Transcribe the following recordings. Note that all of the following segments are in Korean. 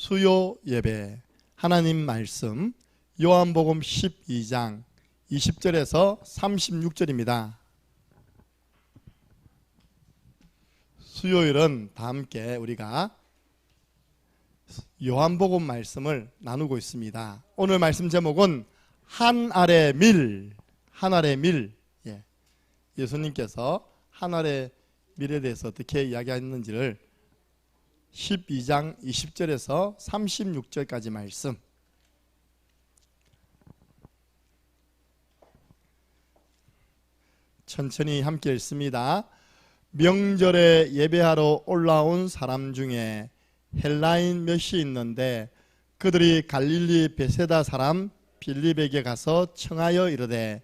수요 예배 하나님 말씀 요한복음 12장 20절에서 36절입니다. 수요일은 다 함께 우리가 요한복음 말씀을 나누고 있습니다. 오늘 말씀 제목은 한 알의 밀, 한 알의 밀. 예수님께서 한 알의 밀에 대해서 어떻게 이야기했는지를 12장 20절에서 36절까지 말씀, 천천히 함께 읽습니다. 명절에 예배하러 올라온 사람 중에 헬라인 몇이 있는데 그들이 갈릴리 베세다 사람 빌립에게 가서 청하여 이르되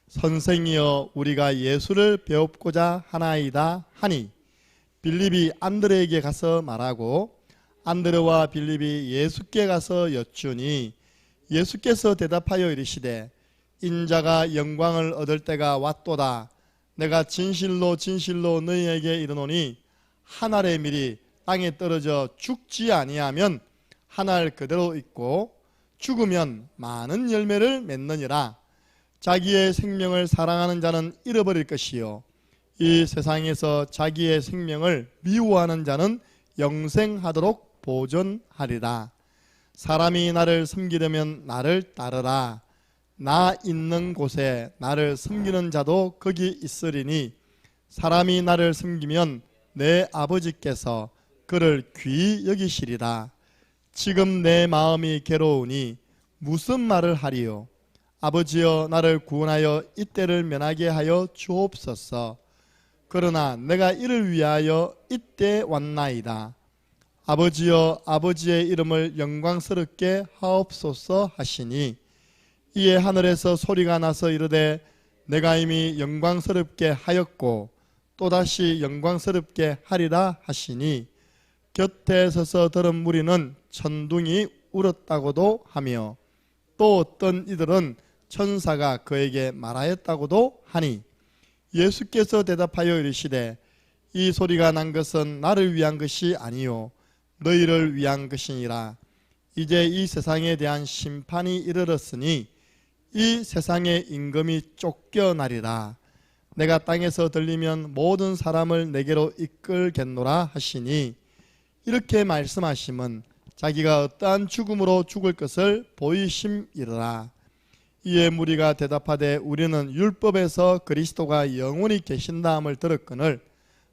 선생이여 우리가 예수를 배웁고자 하나이다 하니 빌립이 안드레에게 가서 말하고 안드레와 빌립이 예수께 가서 여쭈니 예수께서 대답하여 이르시되 인자가 영광을 얻을 때가 왔도다. 내가 진실로 진실로 너희에게 이르노니 한 알의 밀이 땅에 떨어져 죽지 아니하면 한 알 그대로 있고 죽으면 많은 열매를 맺느니라. 자기의 생명을 사랑하는 자는 잃어버릴 것이요 이 세상에서 자기의 생명을 미워하는 자는 영생하도록 보존하리라. 사람이 나를 섬기려면 나를 따르라. 나 있는 곳에 나를 섬기는 자도 거기 있으리니 사람이 나를 섬기면 내 아버지께서 그를 귀히 여기시리라. 지금 내 마음이 괴로우니 무슨 말을 하리요? 아버지여 나를 구원하여 이때를 면하게 하여 주옵소서. 그러나 내가 이를 위하여 이때 왔나이다. 아버지여 아버지의 이름을 영광스럽게 하옵소서 하시니 이에 하늘에서 소리가 나서 이르되 내가 이미 영광스럽게 하였고 또다시 영광스럽게 하리라 하시니 곁에 서서 들은 무리는 천둥이 울었다고도 하며 또 어떤 이들은 천사가 그에게 말하였다고도 하니 예수께서 대답하여 이르시되 이 소리가 난 것은 나를 위한 것이 아니요 너희를 위한 것이니라. 이제 이 세상에 대한 심판이 이르렀으니 이 세상의 임금이 쫓겨나리라. 내가 땅에서 들리면 모든 사람을 내게로 이끌겠노라 하시니 이렇게 말씀하심은 자기가 어떠한 죽음으로 죽을 것을 보이심이라. 이에 무리가 대답하되 우리는 율법에서 그리스도가 영원히 계신다함을 들었거늘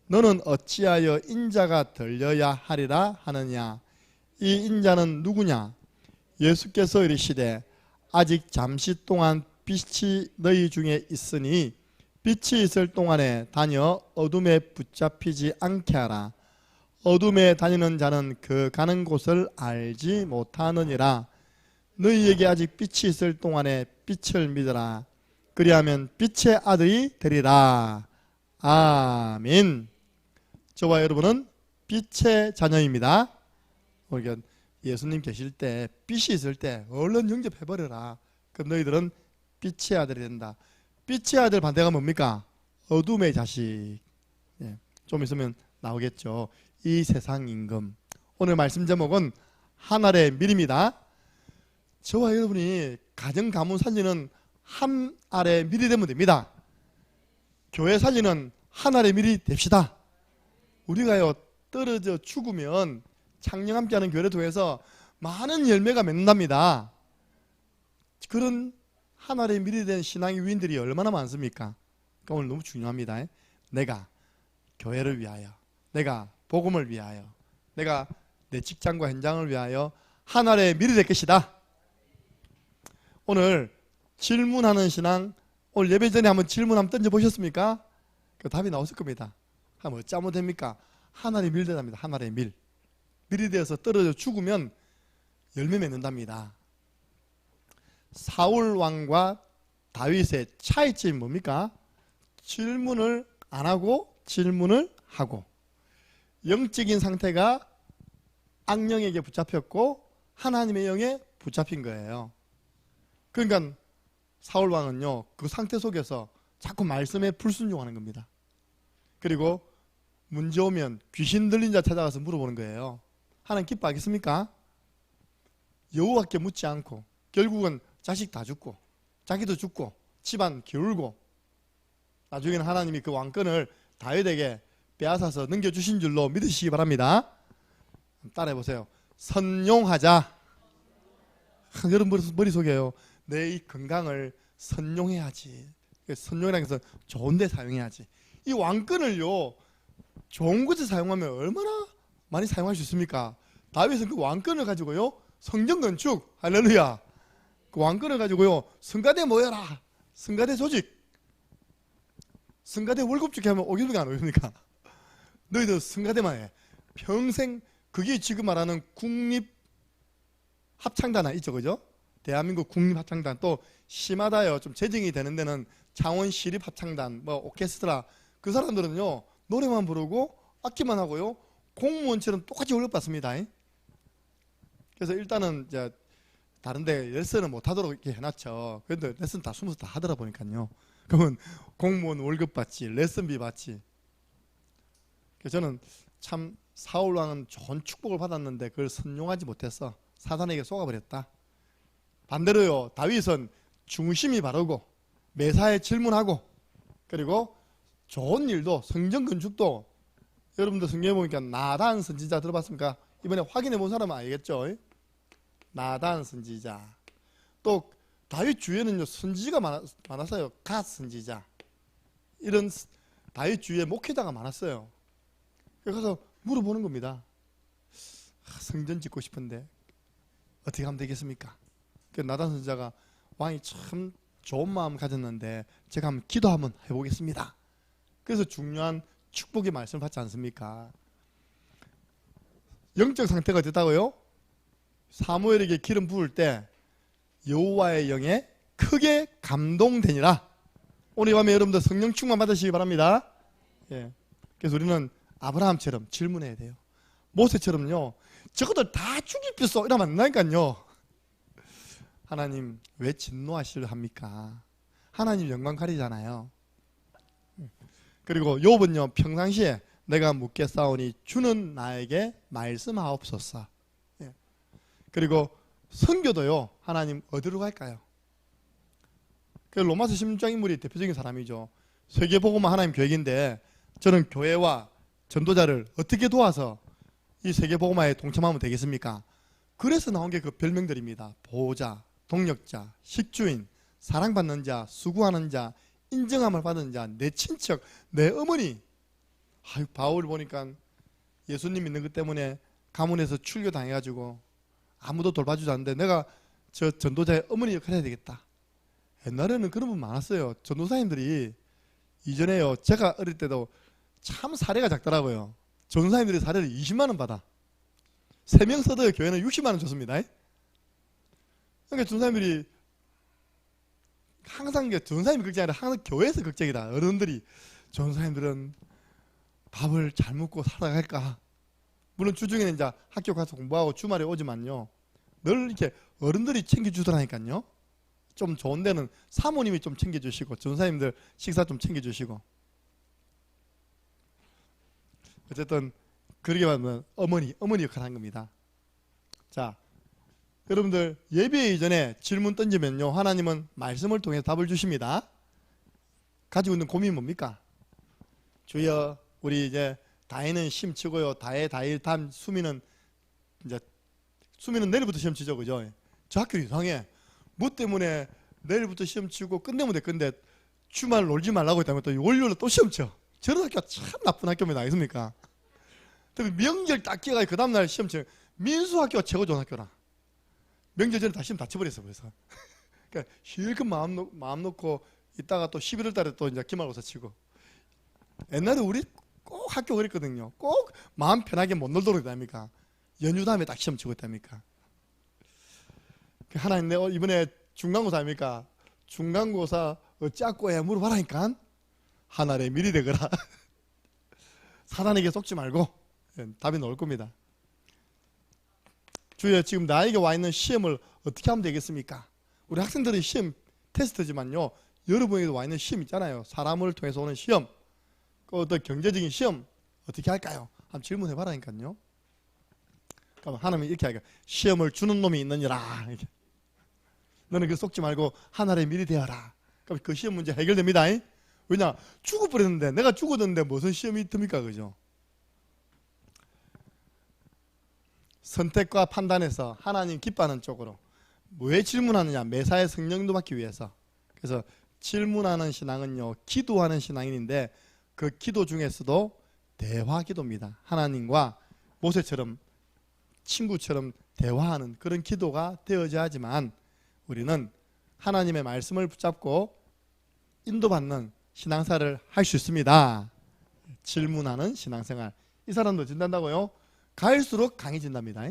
너는 어찌하여 인자가 들려야 하리라 하느냐. 이 인자는 누구냐? 예수께서 이르시되 아직 잠시 동안 빛이 너희 중에 있으니 빛이 있을 동안에 다녀 어둠에 붙잡히지 않게 하라. 어둠에 다니는 자는 그 가는 곳을 알지 못하느니라. 너희에게 아직 빛이 있을 동안에 빛을 믿으라. 그리하면 빛의 아들이 되리라. 아멘. 저와 여러분은 빛의 자녀입니다. 우리가 예수님 계실 때 빛이 있을 때 얼른 영접해버려라. 그럼 너희들은 빛의 아들이 된다. 빛의 아들 반대가 뭡니까? 어둠의 자식. 좀 있으면 나오겠죠. 이 세상 임금. 오늘 말씀 제목은 한 알의 밀입니다. 저와 여러분이 가정 가문 살리는 한 알의 밀이 되면 됩니다. 교회 살리는 한 알의 밀이 됩시다. 우리가요 떨어져 죽으면 창녕 함께하는 교회를 통해서 많은 열매가 맺는답니다. 그런 한 알의 밀이 된 신앙의 위인들이 얼마나 많습니까? 그러니까 오늘 너무 중요합니다. 내가 교회를 위하여, 내가 복음을 위하여, 내가 내 직장과 현장을 위하여 한 알의 밀이 될 것이다. 오늘 질문하는 신앙, 오늘 예배 전에 한번 질문 한번 던져보셨습니까? 그 답이 나왔을 겁니다. 하면 어찌하면 됩니까? 한 알의 밀 되답니다. 한 알의 밀. 밀이 되어서 떨어져 죽으면 열매 맺는답니다. 사울 왕과 다윗의 차이점이 뭡니까? 질문을 안 하고 질문을 하고, 영적인 상태가 악령에게 붙잡혔고 하나님의 영에 붙잡힌 거예요. 그러니까 사울 왕은요 그 상태 속에서 자꾸 말씀에 불순종하는 겁니다. 그리고 문제 오면 귀신 들린 자 찾아가서 물어보는 거예요. 하나님 기뻐하겠습니까? 여호와께 묻지 않고 결국은 자식 다 죽고 자기도 죽고 집안 기울고 나중에는 하나님이 그 왕권을 다윗에게 빼앗아서 넘겨주신 줄로 믿으시기 바랍니다. 따라해보세요. 선용하자. 여러분 머릿속에요. 내 이 건강을 선용해야지. 선용이라는 것은 좋은 데 사용해야지. 이 왕권을요 좋은 곳에 사용하면 얼마나 많이 사용할 수 있습니까? 다윗은 그 왕권을 가지고요 성전 건축, 할렐루야, 그 왕권을 가지고요 성가대 모여라, 성가대 조직, 성가대 월급 주게 하면 오십니까 안 오십니까? 너희들 성가대만 해. 평생. 그게 지금 말하는 국립합창단 있죠, 그죠? 대한민국 국립합창단. 또 심하다요 좀 재정이 되는 데는 창원시립합창단, 뭐 오케스트라. 그 사람들은요 노래만 부르고 악기만 하고요 공무원처럼 똑같이 월급 받습니다. 그래서 일단은 이제 다른데 레슨을 못 하도록 이렇게 해놨죠. 그런데 레슨 다 숨어서 다 하더라 보니까요. 그러면 공무원 월급 받지, 레슨비 받지. 그래서 저는 참 사울 왕은 좋은 축복을 받았는데 그걸 선용하지 못해서 사단에게 속아버렸다. 반대로요 다윗은 중심이 바르고 매사에 질문하고 그리고 좋은 일도 성전 건축도, 여러분들 성경에 보니까 나단 선지자 들어봤습니까? 이번에 확인해 본 사람은 알겠죠? 나단 선지자. 또 다윗 주위에는요 선지자가 많았어요. 갓 선지자. 이런 다윗 주위에 목회자가 많았어요. 그래서 물어보는 겁니다. 성전 짓고 싶은데 어떻게 하면 되겠습니까? 그 나단 선지자가 왕이 참 좋은 마음 가졌는데 제가 한번 기도 한번 해보겠습니다. 그래서 중요한 축복의 말씀을 받지 않습니까? 영적 상태가 됐다고요? 사무엘에게 기름 부을 때 여호와의 영에 크게 감동되니라. 오늘 밤에 여러분들 성령 충만 받으시기 바랍니다. 예. 그래서 우리는 아브라함처럼 질문해야 돼요. 모세처럼요 저것들 다 죽이겠어 이러면 안 된다니까요. 하나님 왜 진노하시려 합니까? 하나님 영광 가리잖아요. 그리고 욥은요 평상시에 내가 묻겠사오니 주는 나에게 말씀하옵소서. 예. 그리고 선교도요 하나님 어디로 갈까요? 그 로마서 16장 인물이 대표적인 사람이죠. 세계복음화 하나님 계획인데 저는 교회와 전도자를 어떻게 도와서 이 세계복음화에 동참하면 되겠습니까? 그래서 나온 게 그 별명들입니다. 보호자, 동력자, 식주인, 사랑받는 자, 수고하는 자, 인정함을 받은 자, 내 친척, 내 어머니. 아유, 바울 보니까 예수님 믿는 것 때문에 가문에서 출교당해가지고 아무도 돌봐주지 않는데 내가 저 전도자의 어머니 역할을 해야 되겠다. 옛날에는 그런 분 많았어요. 전도사님들이 이전에요 제가 어릴 때도 참 사례가 작더라고요. 전도사님들이 사례를 20만 원 받아. 3명 써도 교회는 60만 원 줬습니다. 그러니까 전도사님들이 항상 전도사님이 걱정이 아니라 항상 교회에서 걱정이다. 어른들이 전도사님들은 밥을 잘 먹고 살아갈까. 물론 주중에는 이제 학교 가서 공부하고 주말에 오지만요 늘 이렇게 어른들이 챙겨주더라니까요. 좀 좋은 데는 사모님이 좀 챙겨주시고 전도사님들 식사 좀 챙겨주시고. 어쨌든 그러게 말하면 어머니 역할을 한 겁니다. 자, 여러분들 예배 이전에 질문 던지면요 하나님은 말씀을 통해서 답을 주십니다. 가지고 있는 고민이 뭡니까? 주여 우리 이제 다혜는 시험 치고요. 다혜 다음 수미는 내일부터 시험 치죠, 그죠? 저 학교 이상해. 뭐 때문에 내일부터 시험 치고 끝내면 될 건데 주말 놀지 말라고 했다면 또 월요일에 또 시험 쳐. 저런 학교가 참 나쁜 학교입니다. 알겠습니까? 특히 명절 딱 끼어가지고 그 다음날 시험 쳐. 민수학교가 최고 좋은 학교라. 명절 전에 다 시험 다 쳐버렸어. 그래서 그러니까 실컷 마음 놓고 있다가 또 11월 달에 또 이제 기말고사 치고. 옛날에 우리 꼭 학교 그랬거든요. 꼭 마음 편하게 못 놀도록 했답니까? 연휴 다음에 딱 시험 치고 있답니까? 하나님 내가 이번에 중간고사 아닙니까? 중간고사 어찌하고 해 물어봐라니까. 하늘에 미리 되거라. 사단에게 속지 말고 답이 나올 겁니다. 주여 지금 나에게 와 있는 시험을 어떻게 하면 되겠습니까? 우리 학생들의 시험 테스트지만요 여러분에게도 와 있는 시험 있잖아요. 사람을 통해서 오는 시험, 그 어떤 경제적인 시험 어떻게 할까요? 한번 질문해 봐라니까요. 그러니까 하나님이 이렇게 하니까 시험을 주는 놈이 있느니라. 이렇게. 너는 그 속지 말고 하늘의 밀이 되어라. 그럼 그 시험 문제 해결됩니다. 왜냐? 죽어버렸는데, 내가 죽었는데 무슨 시험이 듭니까? 그죠? 선택과 판단에서 하나님 기뻐하는 쪽으로. 왜 질문하느냐? 매사에 성령도 받기 위해서. 그래서 질문하는 신앙은요, 기도하는 신앙인데 그 기도 중에서도 대화 기도입니다. 하나님과 모세처럼 친구처럼 대화하는 그런 기도가 되어져야 하지만 우리는 하나님의 말씀을 붙잡고 인도받는 신앙생활을 할 수 있습니다. 질문하는 신앙생활. 이 사람도 진단다고요? 갈수록 강해진답니다.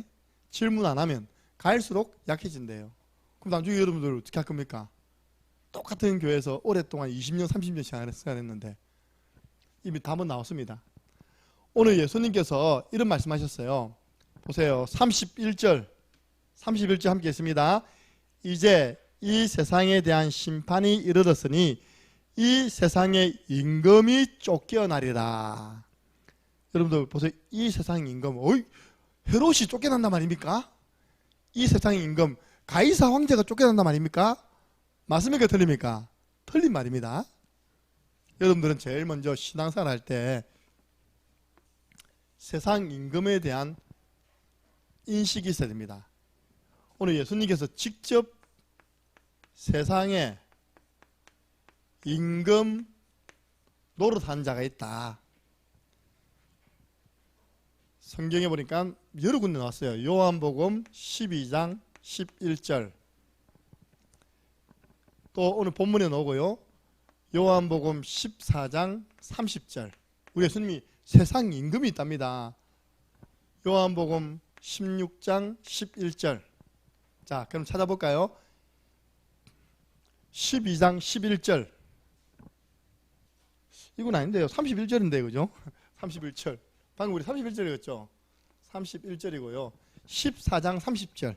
질문 안 하면 갈수록 약해진대요. 그럼 나중에 여러분들 어떻게 할 겁니까? 똑같은 교회에서 오랫동안 20년, 30년 생활했는데 이미 답은 나왔습니다. 오늘 예수님께서 이런 말씀하셨어요. 보세요. 31절 함께 했습니다. 이제 이 세상에 대한 심판이 이르렀으니 이 세상의 임금이 쫓겨나리라. 여러분들 보세요. 이 세상의 임금, 헤롯이 쫓겨난단 말입니까? 이 세상의 임금, 가이사 황제가 쫓겨난단 말입니까? 맞습니까? 틀립니까? 틀린 말입니다. 여러분들은 제일 먼저 신앙생활 할 때 세상 임금에 대한 인식이 있어야 됩니다. 오늘 예수님께서 직접 세상에 임금 노릇하는 자가 있다. 성경에 보니까 여러 군데 나왔어요. 요한복음 12장 11절. 또 오늘 본문에 나오고요. 요한복음 14장 30절. 우리 예수님이 세상 임금이 있답니다. 요한복음 16장 11절. 자, 그럼 찾아볼까요? 12장 11절. 이건 아닌데요. 31절인데, 그죠? 31절. 방금 우리 31절이었죠? 31절이고요. 14장 30절.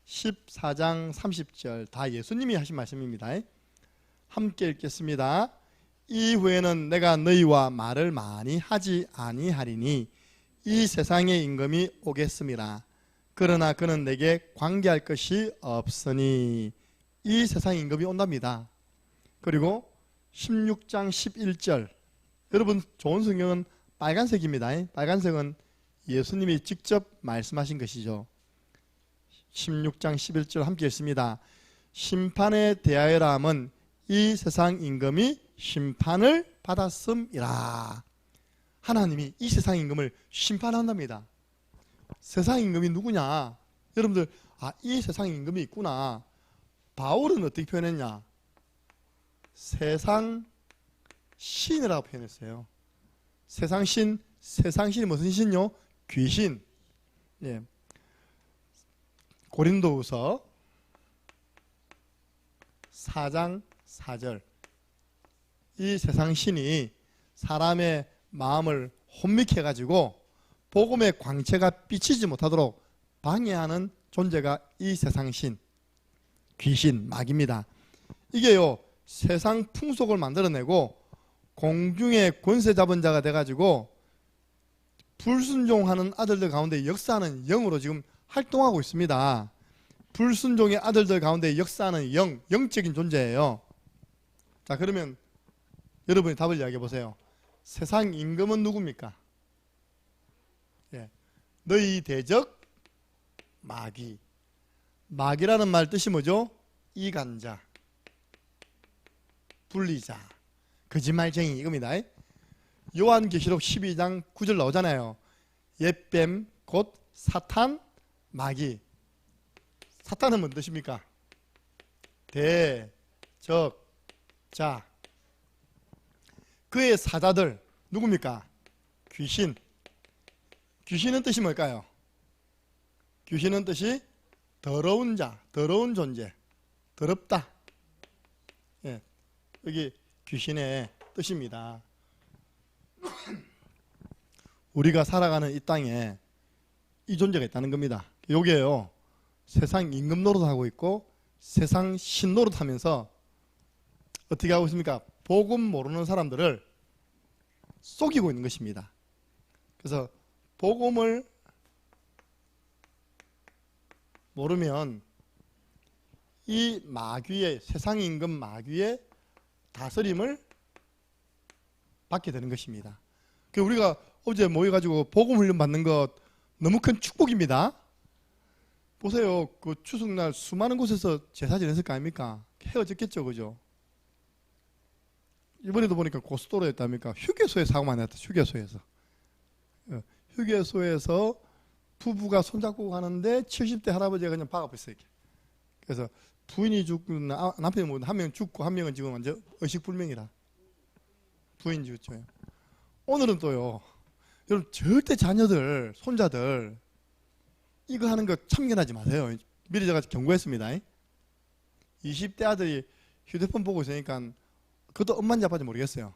14장 30절. 다 예수님이 하신 말씀입니다. 함께 읽겠습니다. 이후에는 내가 너희와 말을 많이 하지 아니하리니 이 세상의 임금이 오겠음이라. 그러나 그는 내게 관계할 것이 없으니. 이 세상의 임금이 온답니다. 그리고 16장 11절. 여러분 좋은 성경은 빨간색입니다. 빨간색은 예수님이 직접 말씀하신 것이죠. 16장 11절 함께 읽습니다. 심판에 대하여라 함은 이 세상 임금이 심판을 받았음이라. 하나님이 이 세상 임금을 심판한답니다. 세상 임금이 누구냐? 여러분들, 이 세상 임금이 있구나. 바울은 어떻게 표현했냐? 세상 신이라고 표현했어요. 세상 신, 세상 신이 무슨 신요? 귀신. 예. 고린도후서 4장 4절. 이 세상 신이 사람의 마음을 혼미케 해가지고 복음의 광채가 비치지 못하도록 방해하는 존재가 이 세상 신, 귀신, 마귀입니다. 이게요, 세상 풍속을 만들어내고 공중의 권세 잡은 자가 돼가지고 불순종하는 아들들 가운데 역사하는 영으로 지금 활동하고 있습니다. 불순종의 아들들 가운데 역사하는 영적인 존재예요. 자, 그러면 여러분이 답을 이야기해 보세요. 세상 임금은 누굽니까? 너희 대적 마귀. 마귀라는 말 뜻이 뭐죠? 이간자, 분리자, 거짓말쟁이 이겁니다. 요한계시록 12장 9절 나오잖아요. 옛뱀 곧 사탄, 마귀. 사탄은 뭔 뜻입니까? 대적자. 그의 사자들 누굽니까? 귀신. 귀신은 뜻이 뭘까요? 귀신은 뜻이 더러운 자, 더러운 존재, 더럽다. 예, 여기 귀신의 뜻입니다. 우리가 살아가는 이 땅에 이 존재가 있다는 겁니다. 여기에요, 세상 임금 노릇하고 있고 세상 신 노릇하면서 어떻게 하고 있습니까? 복음 모르는 사람들을 속이고 있는 것입니다. 그래서 복음을 모르면 이 마귀의, 세상 임금 마귀의 다스림을 받게 되는 것입니다. 우리가 어제 모여가지고 복음 훈련 받는 것 너무 큰 축복입니다. 보세요. 그 추석날 수많은 곳에서 제사 지냈을 거 아닙니까? 헤어졌겠죠, 그죠? 이번에도 보니까 고속도로였답니까? 휴게소에 사고만 났다. 휴게소에서 부부가 손잡고 가는데 70대 할아버지가 그냥 박아버렸어요. 그래서 부인이 죽고 남편이 뭐 한 명 죽고 한 명은 지금 완전 의식불명이라. 부인 죽었죠. 오늘은 또요. 여러분 절대 자녀들, 손자들 이거 하는 거 참견하지 마세요. 미리 제가 경고했습니다. 20대 아들이 휴대폰 보고 있으니까 그것도 엄마인지 아빠인지 모르겠어요.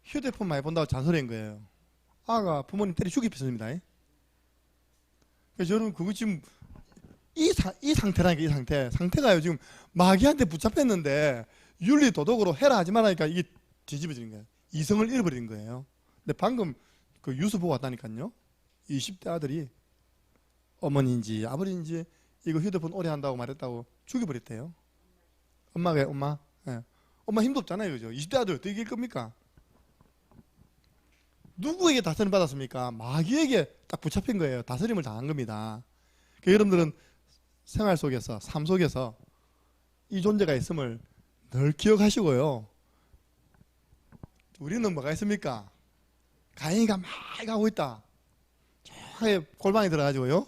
휴대폰 많이 본다고 잔소리한 거예요. 아가 부모님 때려 죽이겠습니다. 그래서 여러분 그거 지금 이 상태라니까. 이 상태가요. 지금 마귀한테 붙잡혔는데 윤리 도덕으로 해라 하지 말라니까 이게 뒤집어지는 거예요. 이성을 잃어버리는 거예요. 근데 방금 그 뉴스 보고 왔다니까요. 20대 아들이 어머니인지 아버지인지 이거 휴대폰 오래 한다고 말했다고 죽여버렸대요. 엄마가 엄마. 네. 엄마 힘도 없잖아요. 그죠? 20대 아들 어떻게 이길 겁니까? 누구에게 다스림 받았습니까? 마귀에게 딱 붙잡힌 거예요. 다스림을 당한 겁니다. 그러니까 여러분들은 생활 속에서, 삶 속에서 이 존재가 있음을 늘 기억하시고요. 우리는 뭐가 있습니까? 가인이가 막 가고 있다. 저기 골방에 들어가지고요.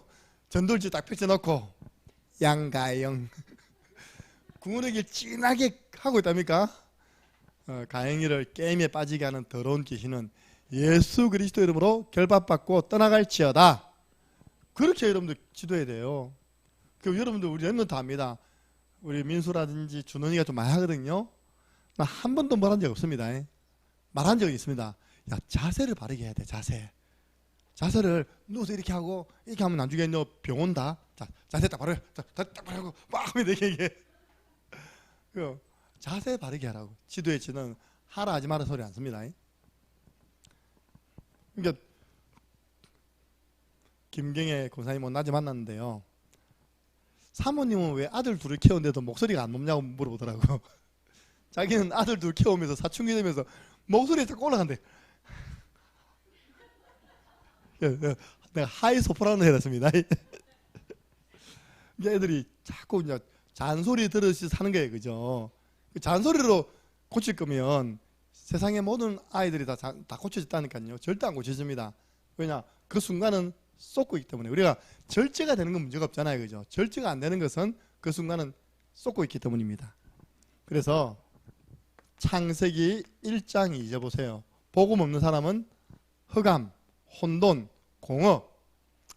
전돌지 딱 펼쳐놓고 양가영 궁으로길 진하게 하고 있답니까? 가영이를 게임에 빠지게 하는 더러운 귀신은 예수 그리스도 이름으로 결박받고 떠나갈지어다. 그렇게 여러분들 기도해야 돼요. 여러분들 우리 랩런트 압니다. 우리 민수라든지 준원이가 좀 많이 하거든요. 나 한 번도 말한 적 없습니다. 말한 적이 있습니다. 야, 자세를 바르게 해야 돼. 자세를 누워서 이렇게 하고 이렇게 하면 나중에 너 병 온다. 자세 딱 바로 딱 바르고 막 하면 되게 이게 자세 바르게 하라고. 지도의 지는 하라 하지 마라 소리 안 씁니다. 그러니까 김경애 권사님 낮에 만났는데요. 사모님은 왜 아들 둘을 키우는데도 목소리가 안 높냐고 물어보더라고. 자기는 아들 둘 키우면서 사춘기 되면서 목소리가 자꾸 올라간대. 내가 하이 소프라노 해놨습니다. 애들이 자꾸 이제 잔소리 들으시 사는 거예요. 그죠? 잔소리로 고칠 거면 세상의 모든 아이들이 다 고쳐졌다니까요. 절대 안 고쳐집니다. 왜냐? 그 순간은 쏟고 있기 때문에. 우리가 절제가 되는 건 문제가 없잖아요. 그죠? 절제가 안 되는 것은 그 순간은 쏟고 있기 때문입니다. 그래서 창세기 1장 2절 보세요. 복음 없는 사람은 흑암, 혼돈, 공허.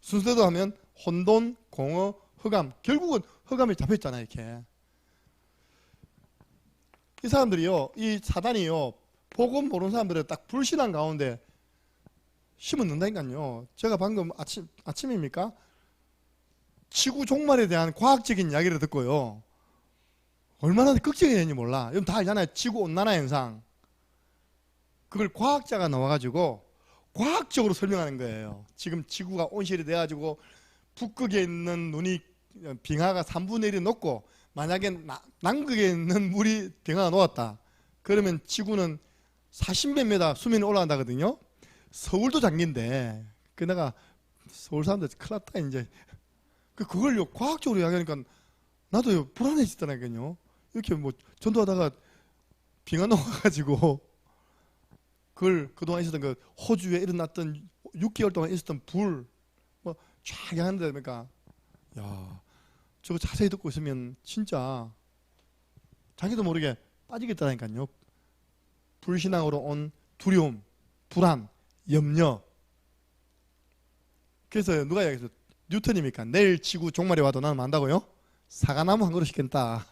순서대로 하면 혼돈, 공허, 흑암. 결국은 흑암이 잡혀있잖아요. 이렇게. 이 사람들이요. 이 사단이요. 복음 모르는 사람들을 딱 불신한 가운데 심어넣는다니까요. 제가 방금 아침입니까? 지구 종말에 대한 과학적인 이야기를 듣고요. 얼마나 걱정이 몰라. 여러분 다 알잖아요. 지구 온난화 현상. 그걸 과학자가 나와가지고 과학적으로 설명하는 거예요. 지금 지구가 온실이 돼가지고 북극에 있는 눈이 빙하가 3분의 1이 녹고 만약에 남극에 있는 물이 빙하가 녹았다. 그러면 지구는 40몇 미터 수면이 올라간다거든요. 서울도 잠긴데 내가 서울 사람들 큰일 났다 이제. 그걸요 과학적으로 이야기하니까 나도 불안해지더라고요. 이렇게 뭐 전도하다가 빙하 녹아가지고 그걸 그동안 있었던 그 호주에 일어났던 6개월 동안 있었던 불 뭐 쫙 하는데 그러니까 야 저거 자세히 듣고 있으면 진짜 자기도 모르게 빠지겠다니까요. 불신앙으로 온 두려움, 불안, 염려. 그래서 누가 이야기했어? 뉴턴입니까? 내일 지구 종말에 와도 나는 안다고요? 사과나무 한 그루 심겠다.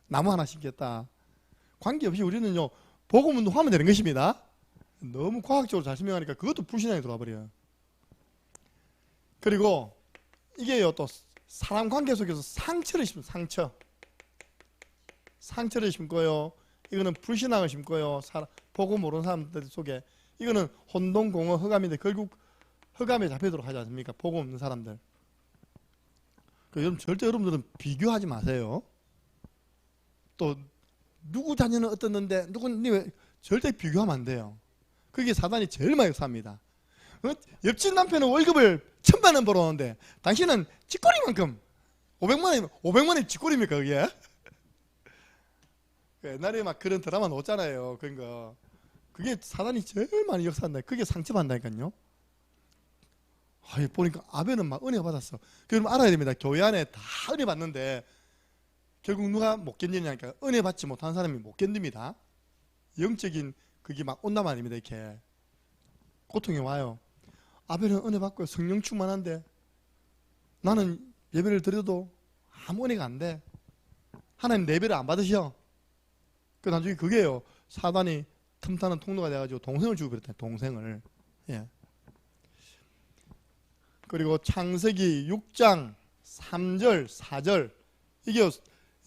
나무 하나 심겠다. 관계없이 우리는요 복음 운동하면 되는 것입니다. 너무 과학적으로 잘 설명하니까 그것도 불신앙에 들어와 버려요. 그리고 이게요 또 사람 관계 속에서 상처를 심어요. 상처를 심고요. 이거는 불신앙을 심고요. 복음 모르는 사람들 속에 이거는 혼돈, 공허, 흑암인데 결국 흑암에 잡히도록 하지 않습니까? 복음 없는 사람들. 여러분 절대 여러분들은 비교하지 마세요. 또 누구 자녀는 어떻는데 누구는 절대 비교하면 안 돼요. 그게 사단이 제일 많이 삽니다. 옆집 남편은 월급을 1,000만 원 벌어오는데 당신은 쥐꼬리만큼 500만 원 쥐꼬리입니까 그게? 옛날에 막 그런 드라마 나왔잖아요. 그러니까 그게 사단이 제일 많이 역사한다. 그게 상처받는다니까요. 보니까 아벨은 막 은혜 받았어. 그럼 알아야 됩니다. 교회 안에 다 은혜 받는데 결국 누가 못 견디냐니까 은혜 받지 못한 사람이 못 견딥니다. 영적인 그게 막 온단 말입니다. 이렇게 고통이 와요. 아벨은 은혜 받고 성령 충만한데 나는 예배를 드려도 아무 은혜가 안 돼. 하나님 내 예배를 안 받으셔. 그 나중에 그게요. 사단이 틈타는 통로가 돼가지고 동생을 주고 그랬다. 동생을. 예. 그리고 창세기 6장 3절 4절 이게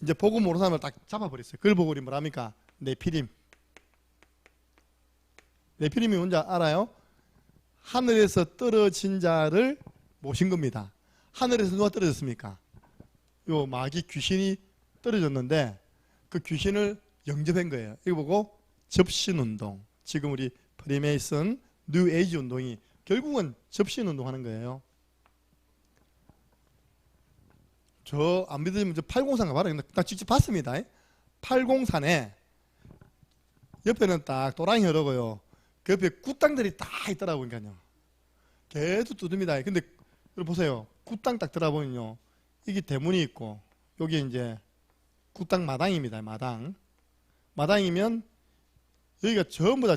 이제 복음 모르는 사람을 딱 잡아버렸어요. 그걸 보고 우리 뭐랍니까? 네피림. 네피림이 뭔지 알아요? 하늘에서 떨어진 자를 모신 겁니다. 하늘에서 누가 떨어졌습니까? 요 마귀 귀신이 떨어졌는데 그 귀신을 영접한 거예요. 이거 보고 접신운동. 지금 우리 프리메이슨 뉴 에이지 운동이 결국은 접신운동 하는 거예요. 저 안 믿으면 저 803 가봐라. 나 직접 봤습니다. 803에 옆에는 딱 도랑이 흐르고요. 그 옆에 굿땅들이 다 있더라고요. 그러니까요. 계속 두듭니다. 근데 여러분 보세요. 굿땅 딱 들어보면요. 이게 대문이 있고 여기 이제 굿땅 마당입니다. 마당. 마당이면 여기가 전부 다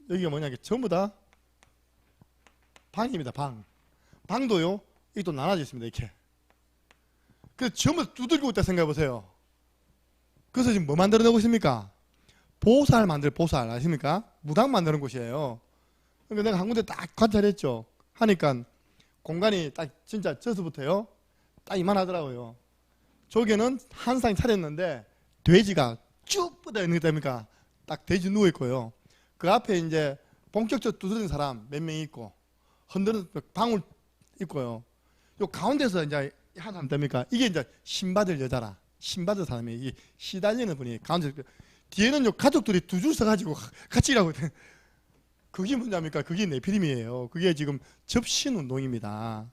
여기가 뭐냐? 전부 다 방입니다. 방. 방도요. 이게 또 나눠져 있습니다. 이렇게. 그래서 전부 두들기고 있다 생각해 보세요. 그래서 지금 뭐 만들어내고 있습니까? 보살 만들 보살 아십니까? 무당 만드는 곳이에요. 그러니까 내가 한 군데 딱 관찰했죠. 하니까 공간이 딱 진짜 저서부터요. 딱 이만하더라고요. 저기는 한 상 차렸는데 돼지가 쭉 뻗어 있는 게 됩니까? 딱 돼지 누워 있고요. 그 앞에 이제 본격적으로 두드리는 사람 몇 명 있고 흔드는 방울 있고요. 요 가운데서 이제 하나 안 됩니까? 이게 이제 신받을 여자라. 신받을 사람이 이 시달리는 분이 가운데 뒤에는 요 가족들이 두 줄 서가지고 같이 일하고 있대. 그게 뭐냐니까? 그게 네피림이에요. 그게 지금 접신 운동입니다.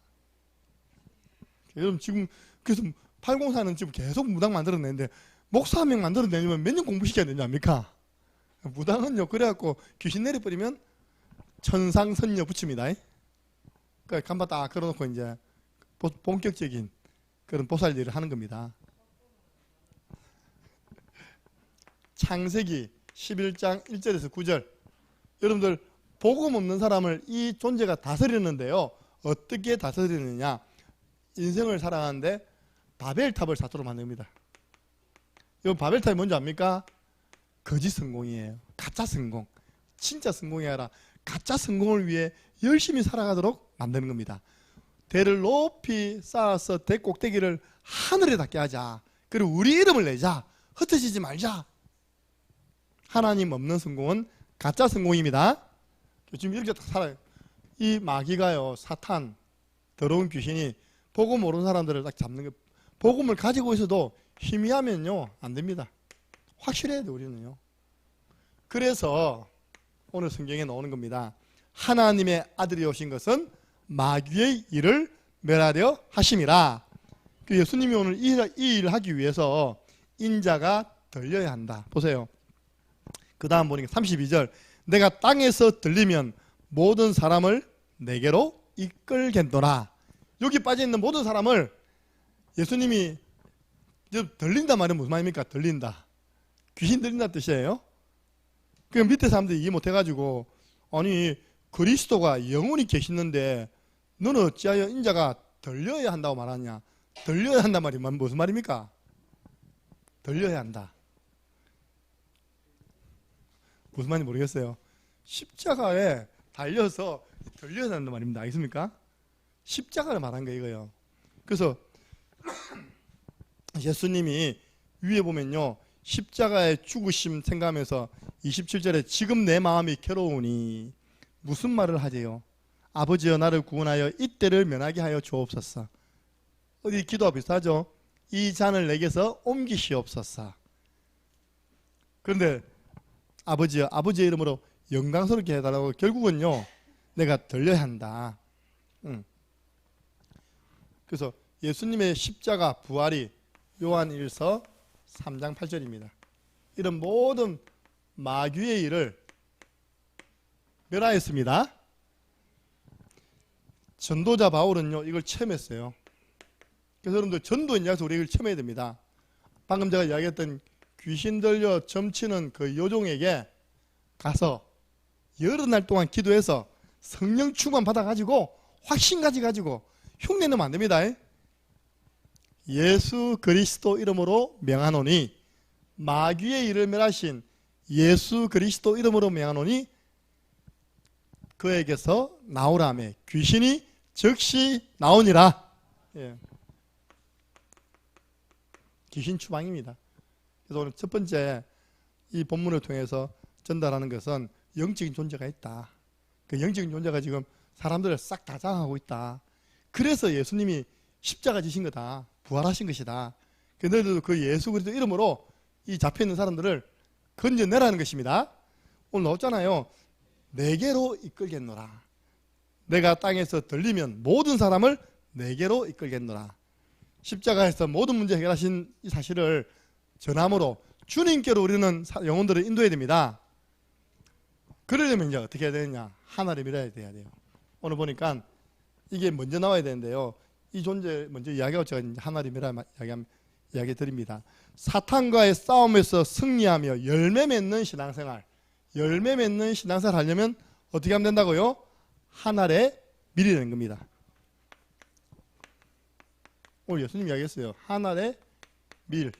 여러분 지금 그래서 804는 지금 계속 무당 만들어내는데 목사 한 명 만들어내려면 몇 년 공부시켜야 되냐입니까? 무당은요 그래갖고 귀신 내려버리면 천상선녀 붙입니다. 그러니까 간바 딱 걸어놓고 이제 본격적인 그런 보살 일을 하는 겁니다. 창세기 11장 1절에서 9절 여러분들 복음 없는 사람을 이 존재가 다스리는데요. 어떻게 다스리느냐? 인생을 살아가는데 바벨탑을 쌓도록 만듭니다. 이 바벨탑이 뭔지 압니까? 거짓 성공이에요. 가짜 성공. 진짜 성공이 아니라 가짜 성공을 위해 열심히 살아가도록 만드는 겁니다. 대를 높이 쌓아서 대 꼭대기를 하늘에 닿게 하자. 그리고 우리 이름을 내자. 흩어지지 말자. 하나님 없는 성공은 가짜 성공입니다. 지금 이렇게 살아요. 이 마귀가요, 사탄, 더러운 귀신이 복음 모르는 사람들을 딱 잡는 거. 복음을 가지고 있어도 희미하면요, 안 됩니다. 확실해야 돼, 우리는요. 그래서 오늘 성경에 나오는 겁니다. 하나님의 아들이 오신 것은 마귀의 일을 멸하려 하심이라. 예수님이 오늘 이 일을 하기 위해서 인자가 들려야 한다. 보세요. 그 다음 보니까 32절. 내가 땅에서 들리면 모든 사람을 내게로 이끌겠노라. 여기 빠져있는 모든 사람을 예수님이 들린다 말은 무슨 말입니까? 들린다. 귀신 들린다 뜻이에요. 그 밑에 사람들이 이해 못해가지고 아니 그리스도가 영원히 계시는데 너는 어찌하여 인자가 들려야 한다고 말하냐? 들려야 한단 말이 무슨 말입니까? 들려야 한다. 무슨 말인지 모르겠어요. 십자가에 달려서 들려야 한다는 말입니다. 알겠습니까? 십자가를 말한 거예요, 이거요. 그래서 예수님이 위에 보면요. 십자가의 죽으심 생각하면서 27절에 지금 내 마음이 괴로우니 무슨 말을 하재요? 아버지여 나를 구원하여 이때를 면하게 하여 주옵소서. 어디 기도와 비슷하죠. 이 잔을 내게서 옮기시옵소서. 그런데 아버지여, 아버지의 이름으로 영광스럽게 해달라고. 결국은요 내가 들려야 한다. 그래서 예수님의 십자가 부활이 요한일서 3장 8절입니다. 이런 모든 마귀의 일을 멸하였습니다. 전도자 바울은요 이걸 체험했어요. 그래서 여러분들 전도인 약속 우리 이걸 체험해야 됩니다. 방금 제가 이야기했던 귀신 들려 점치는 그 요종에게 가서 여러 날 동안 기도해서 성령 충만 받아가지고 확신 가지고 흉내 내면 안 됩니다. 예수 그리스도 이름으로 명하노니, 마귀의 일을 멸하신 예수 그리스도 이름으로 명하노니 그에게서 나오라매 귀신이 즉시 나오니라. 예. 귀신 추방입니다. 그래서 오늘 첫 번째 이 본문을 통해서 전달하는 것은 영적인 존재가 있다. 그 영적인 존재가 지금 사람들을 싹 다 장악하고 있다. 그래서 예수님이 십자가 지신 거다. 부활하신 것이다. 너희들도 그 예수 그리스도 이름으로 이 잡혀있는 사람들을 건져내라는 것입니다. 오늘 나왔잖아요. 내게로 이끌겠노라. 내가 땅에서 들리면 모든 사람을 내게로 이끌겠노라. 십자가에서 모든 문제 해결하신 이 사실을 전함으로 주님께로 우리는 영혼들을 인도해야 됩니다. 그러려면 이제 어떻게 해야 되느냐? 하나를 믿어야 돼요. 오늘 보니까 이게 먼저 나와야 되는데요. 이 존재 먼저 이야기하고 제가 하나를 믿어야 이야기 드립니다. 사탄과의 싸움에서 승리하며 열매 맺는 신앙생활. 열매 맺는 신앙생활 하려면 어떻게 하면 된다고요? 하나의 밀이 되는 겁니다. 오늘 예수님 이야기했어요. 하나의 밀.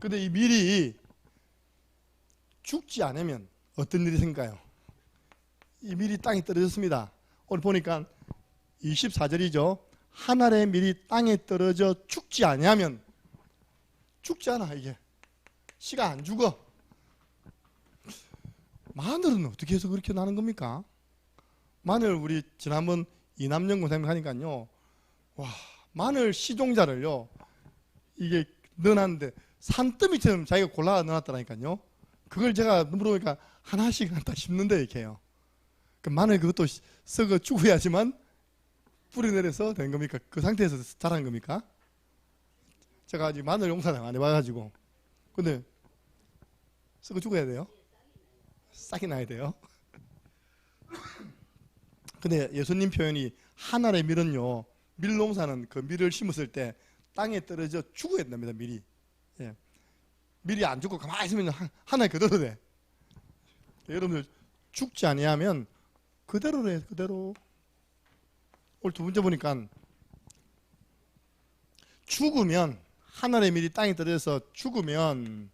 근데 이 밀이 죽지 않으면 어떤 일이 생길까요? 이 밀이 땅에 떨어졌습니다. 오늘 보니까 24절이죠. 하나의 밀이 땅에 떨어져 죽지 아니하면, 죽지 않아. 이게 씨가 안 죽어. 마늘은 어떻게 해서 그렇게 나는 겁니까? 마늘 우리 지난번 이남영 권사님 하니까요, 와, 마늘 씨종자를요 이게 넣어놨는데 산더미처럼 자기가 골라 넣어놨더라니까요. 그걸 제가 물어보니까 하나씩 갖다 심는데 이렇게 해요. 그 마늘 그것도 썩어 죽어야지만 뿌리 내려서 된 겁니까? 그 상태에서 자란 겁니까? 제가 아직 마늘 용사를 안 해봐가지고. 근데 썩어 죽어야 돼요? 싹이 나야 돼요? 근데 예수님 표현이 하나의 밀은요, 밀농사는 그 밀을 심었을 때 땅에 떨어져 죽어야 된답니다. 밀이. 예. 밀이 안 죽고 가만히 있으면 하나에 그대로 돼. 여러분들 죽지 아니하면 그대로래. 그대로. 오늘 두 번째 보니까 죽으면, 하나의 밀이 땅에 떨어져서 죽으면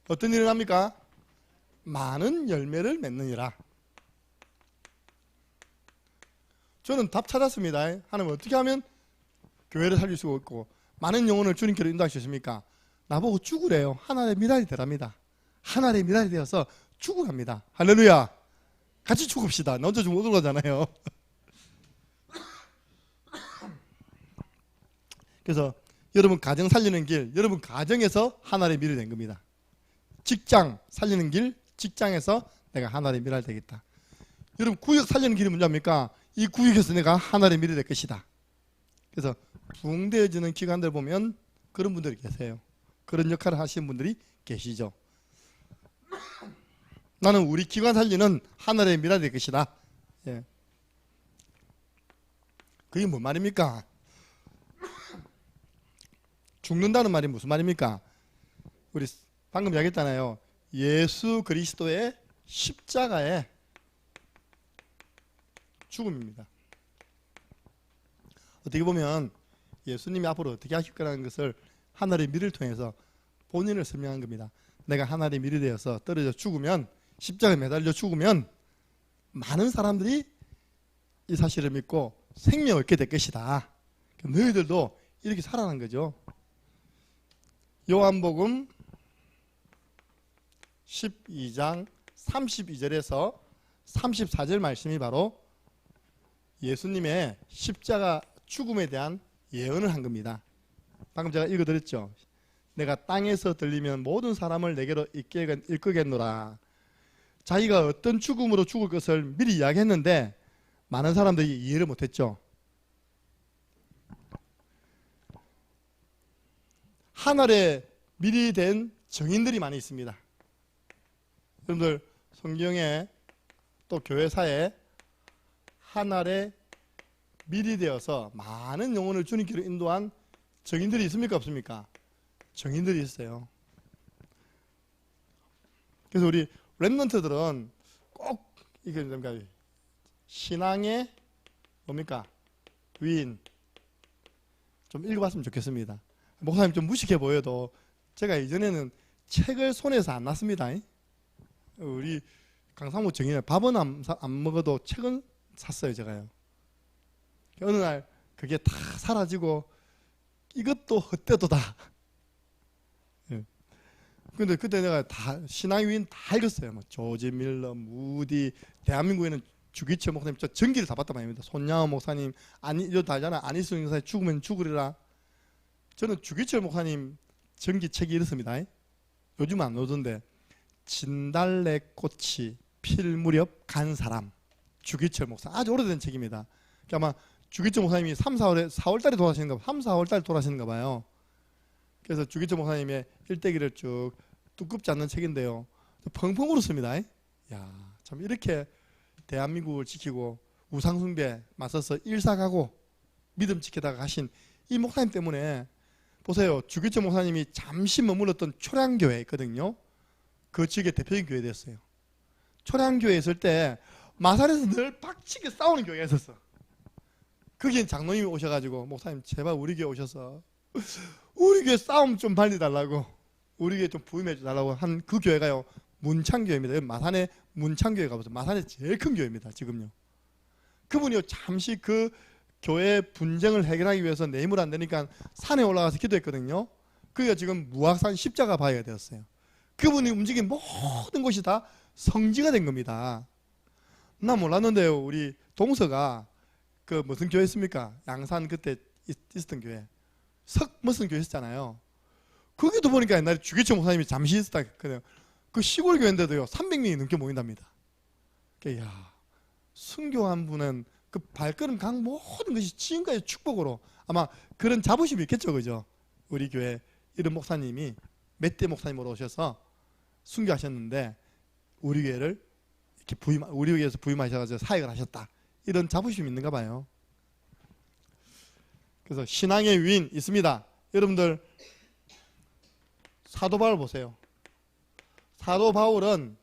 어떤 일이 납니까? 많은 열매를 맺느니라. 저는 답 찾았습니다. 하나님 어떻게 하면 교회를 살릴 수 있고 많은 영혼을 주님께로 인도할 수 있습니까? 나보고 죽으래요. 하나의 미랄이 되랍니다. 하나의 미랄이 되어서 죽어갑니다. 할렐루야. 같이 죽읍시다. 나 혼자 죽으면 못 가잖아요. 그래서 여러분 가정 살리는 길, 여러분 가정에서 하나의 밀이 된 겁니다. 직장 살리는 길, 직장에서 내가 하나의 밀이 되겠다. 여러분 구역 살리는 길이 문제입니까? 이 구역에서 내가 하나의 밀이 될 것이다. 그래서 붕대어지는 기관들 보면 그런 분들이 계세요. 그런 역할을 하시는 분들이 계시죠. 나는 우리 기관 살리는 하나의 밀이 될 것이다. 예. 그게 뭔 말입니까? 죽는다는 말이 무슨 말입니까? 우리 방금 이야기했잖아요. 예수 그리스도의 십자가의 죽음입니다. 어떻게 보면 예수님이 앞으로 어떻게 하실 거라는 것을 하나의 밀을 통해서 본인을 설명한 겁니다. 내가 하나의 밀이 되어서 떨어져 죽으면, 십자가에 매달려 죽으면 많은 사람들이 이 사실을 믿고 생명을 얻게 될 것이다. 너희들도 이렇게 살아난 거죠. 요한복음 12장 32절에서 34절 말씀이 바로 예수님의 십자가 죽음에 대한 예언을 한 겁니다. 방금 제가 읽어드렸죠. 내가 땅에서 들리면 모든 사람을 내게로 이끌겠노라. 자기가 어떤 죽음으로 죽을 것을 미리 이야기했는데 많은 사람들이 이해를 못했죠. 하늘에 미리 된 증인들이 많이 있습니다. 여러분들 성경에 또 교회사에 하늘에 미리 되어서 많은 영혼을 주님께로 인도한 증인들이 있습니까 없습니까? 증인들이 있어요. 그래서 우리 렘넌트들은 꼭 이게 뭡니까? 신앙의 뭡니까? 위인 좀 읽어봤으면 좋겠습니다. 목사님 좀 무식해 보여도 제가 이전에는 책을 손에서 안 놨습니다. 우리 강상무 증인은 밥은 안 먹어도 책은 샀어요. 제가요. 어느 날 그게 다 사라지고 이것도 헛되도다. 근데 그때 내가 다 신앙의 위인 다 읽었어요. 뭐 조지 밀러, 무디, 대한민국에는 주기철 목사님 저 전기를 다 봤단 말입니다. 손양호 목사님, 이거 다 알잖아. 안희승 목사님 죽으면 죽으리라. 저는 주기철 목사님 전기 책이 이렇습니다. 요즘 안 오던데 진달래꽃이 필 무렵 간 사람, 주기철 목사. 아주 오래된 책입니다. 아마 주기철 목사님이 4월 달에 돌아가시는가 봐요. 3, 4월 달에 돌아가시는가 봐요. 그래서 주기철 목사님의 일대기를 쭉 두껍지 않는 책인데요. 펑펑 울었습니다. 야, 참 이렇게 대한민국을 지키고 우상숭배 맞서서 일사가고 믿음 지키다가 가신 이 목사님 때문에 보세요. 주기철 목사님이 잠시 머물렀던 초량교회 있거든요. 그 지역의 대표적인 교회 됐어요. 초량교회에 있을 때 마산에서 늘 빡치게 싸우는 교회가 있었어. 거기엔 장로님이 오셔가지고 목사님 제발 우리 교회 오셔서 우리 교회 싸움 좀 말리달라고, 우리 교회 좀 부임해 달라고 한 그 교회가요 문창교회입니다. 마산의 문창교회 가보세요. 마산의 제일 큰 교회입니다. 지금요. 그분이요 잠시 그 교회 분쟁을 해결하기 위해서 내 힘으로 안 되니까 산에 올라가서 기도했거든요. 그게 지금 무악산 십자가 바위가 되었어요. 그분이 움직인 모든 곳이 다 성지가 된 겁니다. 나 몰랐는데요. 우리 동서가 그 무슨 교회였습니까? 양산 그때 있었던 교회. 무슨 교회 있었잖아요. 거기도 보니까 옛날에 주기철 목사님이 잠시 있었다 했거든요. 그 시골 교회인데도요 300명이 넘게 모인답니다. 야, 순교한 분은 그 발걸음 간 모든 것이 지금까지 축복으로 아마 그런 자부심이 있겠죠, 그죠? 우리 교회 이런 목사님이 몇 대 목사님으로 오셔서 순교하셨는데 우리 교회를 이렇게 우리 교회에서 부임하셔서 사역을 하셨다. 이런 자부심이 있는가 봐요. 그래서 신앙의 위인 있습니다. 여러분들 사도 바울 보세요. 사도 바울은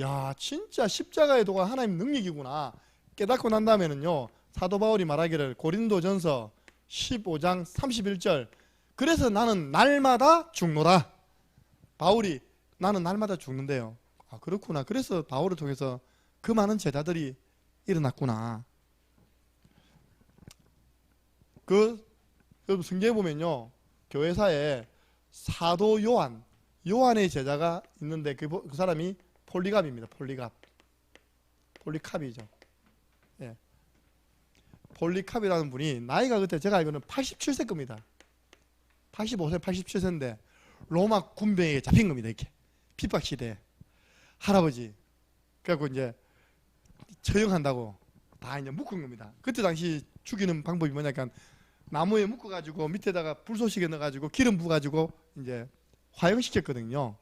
야 진짜 십자가의 도가 하나님 능력이구나 깨닫고 난 다음에는요 사도 바울이 말하기를 고린도전서 15장 31절 그래서 나는 날마다 죽노라. 바울이 나는 날마다 죽는데요. 아 그렇구나. 그래서 바울을 통해서 그 많은 제자들이 일어났구나. 여러분 성경에 보면요 교회사에 사도 요한의 제자가 있는데 그 사람이 폴리갑입니다. 폴리캅이죠. 예. 폴리캅이라는 분이 나이가 그때 제가 알기로는 87세 겁니다. 85세, 87세인데 로마 군병에게 잡힌 겁니다. 이렇게 핍박 시대에 할아버지. 그래갖고 이제 처형한다고 다 이제 묶은 겁니다. 그때 당시 죽이는 방법이 뭐냐니까 나무에 묶어가지고 밑에다가 불쏘시개 넣어가지고 기름 부어가지고 이제 화형시켰거든요.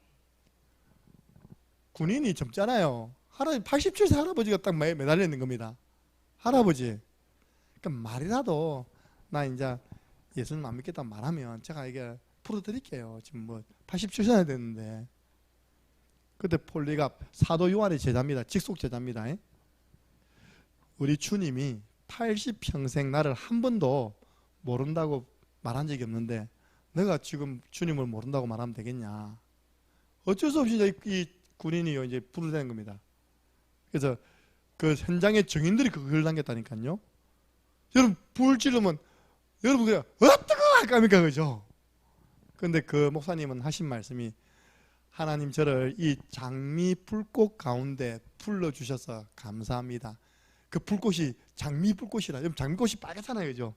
군인이 젊잖아요. 87세 할아버지가 딱 매달려 있는 겁니다. 할아버지. 그러니까 말이라도 나 이제 예수님 안 믿겠다 말하면 제가 이게 풀어드릴게요. 지금 뭐 87세나 됐는데. 그때 폴리갑 사도 요한의 제자입니다. 직속 제자입니다. 우리 주님이 80평생 나를 한 번도 모른다고 말한 적이 없는데 내가 지금 주님을 모른다고 말하면 되겠냐. 어쩔 수 없이 이 군인이 이제 불을 대는 겁니다. 그래서 그 현장의 증인들이 그걸 남겼다니까요. 여러분 불 지르면 여러분 그냥 뜨거워 할까니까 그죠? 근데 그 목사님은 하신 말씀이 하나님 저를 이 장미 불꽃 가운데 불러주셔서 감사합니다. 그 불꽃이 장미 불꽃이라. 여러분 장미꽃이 빨갛잖아요, 그죠?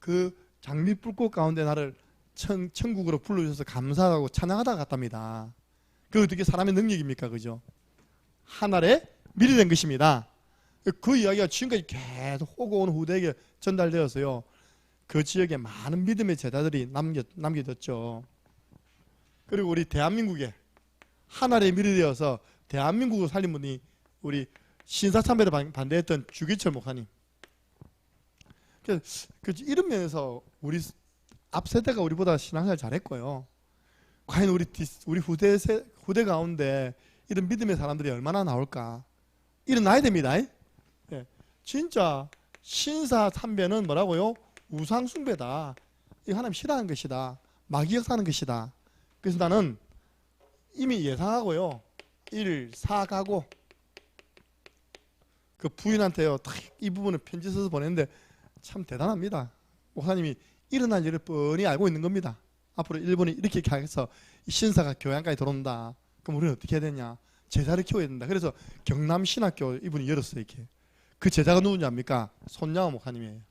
그 장미 불꽃 가운데 나를 천국으로 불러주셔서 감사하고 찬양하다가 갔답니다. 그 어떻게 사람의 능력입니까, 그죠? 하늘에 미리된 것입니다. 그 이야기가 지금까지 계속 오고 온 후대에게 전달되었어요. 그 지역에 많은 믿음의 제자들이 남겨졌죠. 그리고 우리 대한민국에 하늘에 미리되어서 대한민국을 살린 분이 우리 신사참배를 반대했던 주기철 목사님. 이런 면에서 우리 앞 세대가 우리보다 신앙생활 잘했고요. 과연 우리 후대 가운데 이런 믿음의 사람들이 얼마나 나올까? 일어나야 됩니다. 예. 진짜 신사참배는 뭐라고요? 우상숭배다. 이거 하나님 싫어하는 것이다. 마귀 역사하는 것이다. 그래서 나는 이미 예상하고요. 1, 4 가고 그 부인한테요. 딱 이 부분을 편지 써서 보냈는데 참 대단합니다. 목사님이 일어날 일을 뻔히 알고 있는 겁니다. 앞으로 일본이 이렇게 해서 신사가 교양까지 들어온다. 그럼 우리는 어떻게 해야 되냐? 제자를 키워야 된다. 그래서 경남신학교 이분이 열었어요. 이렇게. 그 제자가 누군지 압니까? 손양호 목사님이에요.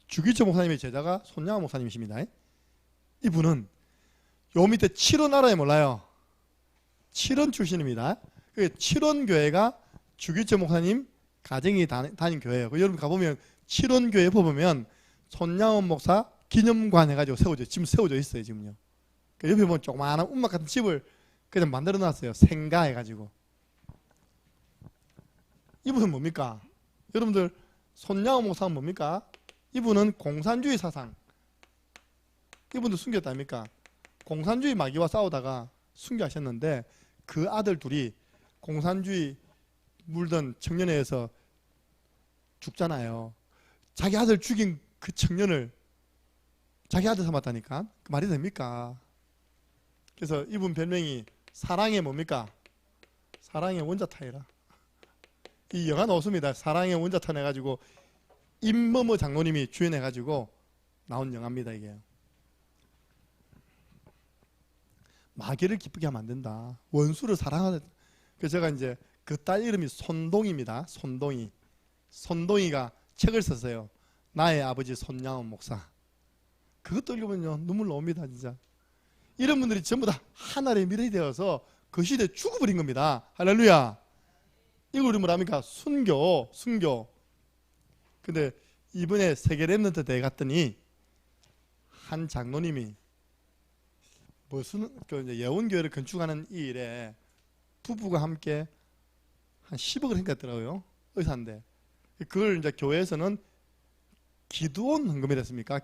주기철 목사님의 제자가 손양호 목사님이십니다. 이분은 요 밑에 7원 알아요, 몰라요? 7원 출신입니다. 그 7원 교회가 주기철 목사님 가정이 다닌 교회예요. 여러분 가보면 7원 교회 보면 손양원 목사 기념관 해가지고 지금 세워져 있어요, 지금요. 옆에 보면 조그마한 움막 같은 집을 그냥 만들어 놨어요. 생가 해가지고. 이분은 뭡니까? 여러분들 손양원 목사는 뭡니까? 이분은 공산주의 사상. 이분도 순교했다 아닙니까? 공산주의 마귀와 싸우다가 순교하셨는데 그 아들 둘이 공산주의 물던 청년회에서 죽잖아요. 자기 아들 죽인 그 청년을 자기 아들 삼았다니까? 그 말이 됩니까? 그래서 이분 별명이 사랑의 뭡니까? 사랑의 원자탄이라. 이 영화 나왔습니다. 사랑의 원자탄 해가지고 임머머 장로님이 주연해가지고 나온 영화입니다. 이게 마귀를 기쁘게 하면 안 된다. 원수를 사랑하는. 그래서 제가 이제 그 딸 이름이 손동입니다. 손동이. 손동이가 책을 썼어요. 나의 아버지 손양원 목사. 그것도 읽으면요 눈물 나옵니다. 진짜. 이런 분들이 전부 다 하나의 미래이 되어서 그 시대에 죽어버린 겁니다. 할렐루야. 이걸 우리 뭐랍니까? 순교. 근데 이번에 세계 랩런트 대회 갔더니 한 장로님이 무슨 예원교회를 건축하는 이 일에 부부가 함께 한 10억을 생겼더라고요. 의사인데 그걸 이제 교회에서는 기도원 헌금이 됐습니까?